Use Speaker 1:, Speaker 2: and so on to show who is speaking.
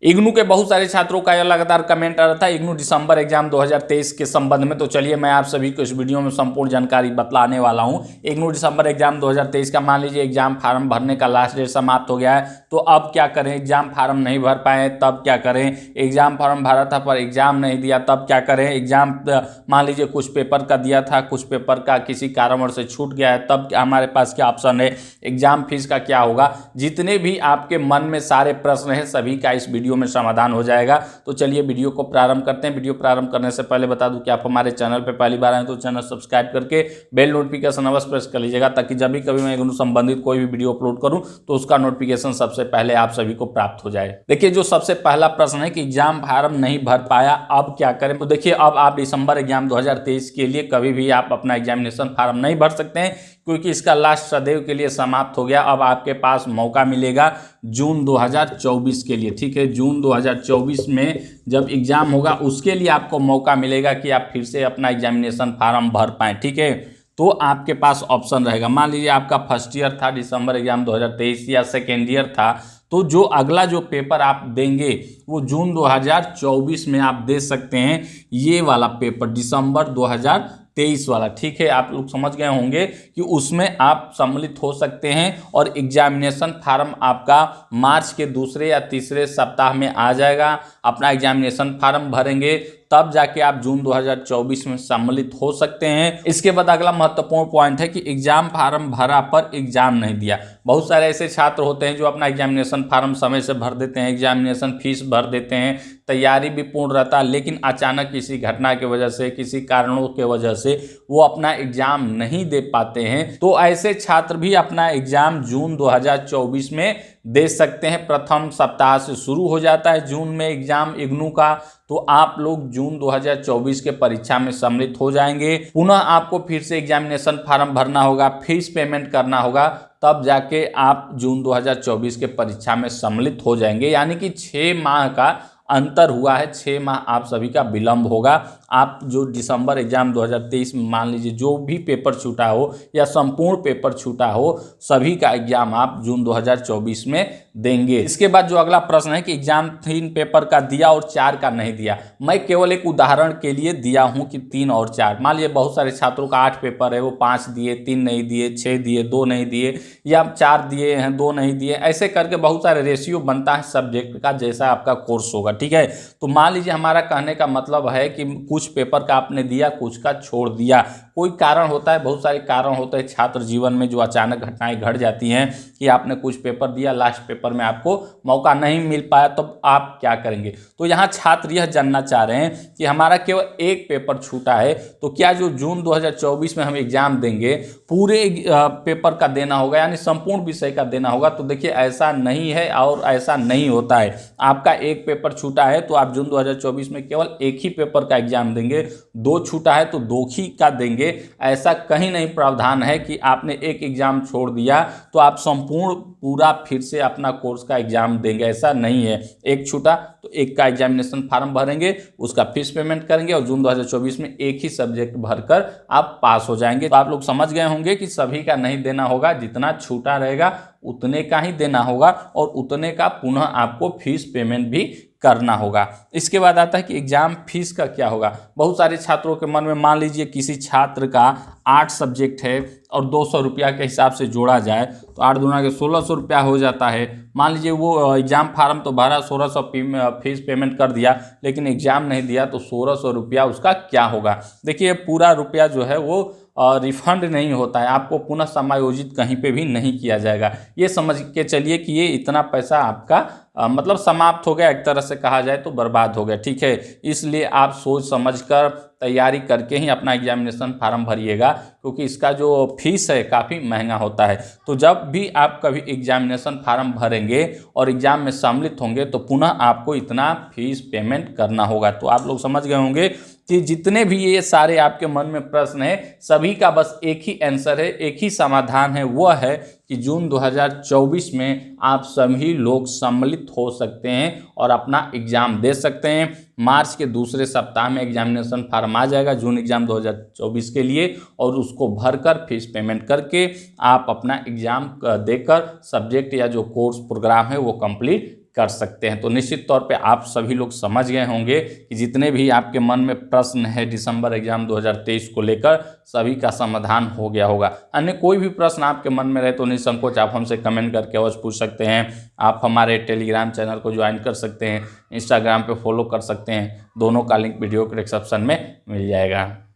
Speaker 1: इग्नू के बहुत सारे छात्रों का यह लगातार कमेंट आ रहा था इग्नू दिसंबर एग्जाम 2023 के संबंध में। तो चलिए मैं आप सभी को इस वीडियो में संपूर्ण जानकारी बतलाने वाला हूं। इग्नू दिसंबर एग्जाम 2023 का मान लीजिए एग्जाम फार्म भरने का लास्ट डेट समाप्त हो गया है, तो अब क्या करें? एग्जाम फार्म नहीं भर पाए तब क्या करें? एग्जाम फार्म भरा था पर एग्जाम नहीं दिया तब क्या करें? एग्जाम मान लीजिए कुछ पेपर का दिया था, कुछ पेपर का किसी कारणवश से छूट गया है, तब हमारे पास क्या ऑप्शन है? एग्जाम फीस का क्या होगा? जितने भी आपके मन में सारे प्रश्न हैं सभी का इस वीडियो में समाधान हो जाएगा। तो चलिए वीडियो को प्रारंभ करते हैं। वीडियो प्रारंभ करने से पहले बता दूं कि आप हमारे चैनल पर पहली बार आए तो चैनल सब्सक्राइब करके बेल नोटिफिकेशन अवश्य प्रेस कर लीजिएगा, ताकि जब भी कभी मैं इग्नू संबंधित कोई भी वीडियो अपलोड करूं तो उसका नोटिफिकेशन सबसे पहले आप सभी को प्राप्त हो जाए। देखिए जो सबसे पहला प्रश्न है कि एग्जाम फार्म नहीं भर पाया अब क्या करें? तो देखिए अब आप दिसंबर एग्जाम 2023 के लिए कभी भी आप अपना एग्जामिनेशन फार्म नहीं भर सकते हैं, क्योंकि इसका लास्ट सदैव के लिए समाप्त हो गया। अब आपके पास मौका मिलेगा जून 2024 के लिए, ठीक है। जून 2024 में जब एग्जाम होगा उसके लिए आपको मौका मिलेगा कि आप फिर से अपना एग्जामिनेशन फार्म भर पाएँ, ठीक है। तो आपके पास ऑप्शन रहेगा, मान लीजिए आपका फर्स्ट ईयर था दिसंबर एग्जाम 2023 या सेकेंड ईयर था, तो जो अगला जो पेपर आप देंगे वो जून 2024 में आप दे सकते हैं, ये वाला पेपर दिसंबर 2023 वाला, ठीक है। आप लोग समझ गए होंगे कि उसमें आप सम्मिलित हो सकते हैं और एग्जामिनेशन फार्म आपका मार्च के दूसरे या तीसरे सप्ताह में आ जाएगा। अपना एग्जामिनेशन फार्म भरेंगे तब जाके आप जून 2024 में सम्मिलित हो सकते हैं। इसके बाद अगला महत्वपूर्ण पॉइंट है कि एग्जाम फार्म भरा पर एग्जाम नहीं दिया। बहुत सारे ऐसे छात्र होते हैं जो अपना एग्जामिनेशन फार्म समय से भर देते हैं, एग्जामिनेशन फीस भर देते हैं, तैयारी भी पूर्ण रहता है, लेकिन अचानक किसी घटना की वजह से, किसी कारणों की वजह से वो अपना एग्जाम नहीं दे पाते हैं। तो ऐसे छात्र भी अपना एग्जाम जून 2024 में दे सकते हैं। प्रथम सप्ताह से शुरू हो जाता है जून में एग्जाम इग्नू का, तो आप लोग जून 2024 के परीक्षा में सम्मिलित हो जाएंगे। पुनः आपको फिर से एग्जामिनेशन फार्म भरना होगा, फीस पेमेंट करना होगा, तब जाके आप जून 2024 के परीक्षा में सम्मिलित हो जाएंगे। यानी कि 6 माह का अंतर हुआ है, 6 माह आप सभी का विलंब होगा। आप जो दिसंबर एग्जाम 2023 में मान लीजिए जो भी पेपर छूटा हो या संपूर्ण पेपर छूटा हो, सभी का एग्जाम आप जून 2024 में देंगे। इसके बाद जो अगला प्रश्न है कि एग्जाम 3 पेपर का दिया और 4 का नहीं दिया। मैं केवल एक उदाहरण के लिए दिया हूं कि 3 और 4। मान लीजिए बहुत सारे छात्रों का 8 पेपर है, वो 5 दिए, 3 नहीं दिए, 6 दिए, 2 नहीं दिए, या 4 दिए हैं 2 नहीं दिए, ऐसे करके बहुत सारे रेशियो बनता है सब्जेक्ट का, जैसा आपका कोर्स होगा, ठीक है। तो मान लीजिए हमारा कहने का मतलब है कि कुछ पेपर का आपने दिया, कुछ का छोड़ दिया। कोई कारण होता है, बहुत सारे कारण होते हैं छात्र जीवन में जो अचानक घटनाएं घट जाती हैं कि आपने कुछ पेपर दिया, लास्ट पेपर में आपको मौका नहीं मिल पाया, तो आप क्या करेंगे? तो यहाँ छात्र यह जानना चाह रहे हैं कि हमारा केवल एक पेपर छूटा है, तो क्या जो जून 2024 में हम एग्जाम देंगे पूरे पेपर का देना होगा, यानी संपूर्ण विषय का देना होगा? तो देखिए ऐसा नहीं है और ऐसा नहीं होता है। आपका एक पेपर छूटा है तो आप जून 2024 में केवल एक ही पेपर का एग्जाम देंगे, 2 छूटा है तो 2 ही का देंगे। ऐसा कहीं नहीं प्रावधान है कि आपने एक एग्जाम छोड़ दिया तो आप संपूर्ण पूरा फिर से अपना कोर्स का एग्जाम देंगे, ऐसा नहीं है। एक छूटा तो एक का एग्जामिनेशन फार्म भरेंगे, उसका फीस पेमेंट करेंगे और जून 2024 में एक ही सब्जेक्ट भरकर आप पास हो जाएंगे। तो आप लोग समझ गए होंगे कि सभी का नहीं देना होगा, जितना छूटा रहेगा उतने का ही देना होगा और उतने का पुनः आपको फीस पेमेंट भी करना होगा। इसके बाद आता है कि एग्जाम फीस का क्या होगा। बहुत सारे छात्रों के मन में, मान लीजिए किसी छात्र का 8 सब्जेक्ट है और 200 रुपया के हिसाब से जोड़ा जाए तो 8 दूना के 1600 रुपया हो जाता है। मान लीजिए वो एग्जाम फार्म तो भरा, 1600 फीस पेमेंट कर दिया, लेकिन एग्जाम नहीं दिया, तो 1600 रुपया उसका क्या होगा? देखिए पूरा रुपया जो है वो रिफंड नहीं होता है, आपको पुनः समायोजित कहीं पे भी नहीं किया जाएगा। ये समझ के चलिए कि ये इतना पैसा आपका मतलब समाप्त हो गया, एक तरह से कहा जाए तो बर्बाद हो गया, ठीक है। इसलिए आप सोच समझकर तैयारी करके ही अपना एग्जामिनेशन फार्म भरिएगा, क्योंकि इसका जो फीस है काफ़ी महंगा होता है। तो जब भी आप कभी एग्जामिनेशन फार्म भरेंगे और एग्जाम में सम्मिलित होंगे तो पुनः आपको इतना फीस पेमेंट करना होगा। तो आप लोग समझ गए होंगे कि जितने भी ये सारे आपके मन में प्रश्न है सभी का बस एक ही आंसर है, एक ही समाधान है, वह है कि जून 2024 में आप सभी लोग सम्मिलित हो सकते हैं और अपना एग्जाम दे सकते हैं। मार्च के दूसरे सप्ताह में एग्जामिनेशन फार्म आ जाएगा जून एग्जाम 2024 के लिए, और उसको भरकर फीस पेमेंट करके आप अपना एग्जाम देकर सब्जेक्ट या जो कोर्स प्रोग्राम है वो कंप्लीट कर सकते हैं। तो निश्चित तौर पे आप सभी लोग समझ गए होंगे कि जितने भी आपके मन में प्रश्न है दिसंबर एग्जाम 2023 को लेकर सभी का समाधान हो गया होगा। अन्य कोई भी प्रश्न आपके मन में रहे तो निसंकोच आप हमसे कमेंट करके अवश्य पूछ सकते हैं। आप हमारे टेलीग्राम चैनल को ज्वाइन कर सकते हैं, इंस्टाग्राम पे फॉलो कर सकते हैं, दोनों का लिंक वीडियो के डिस्क्रिप्शन में मिल जाएगा।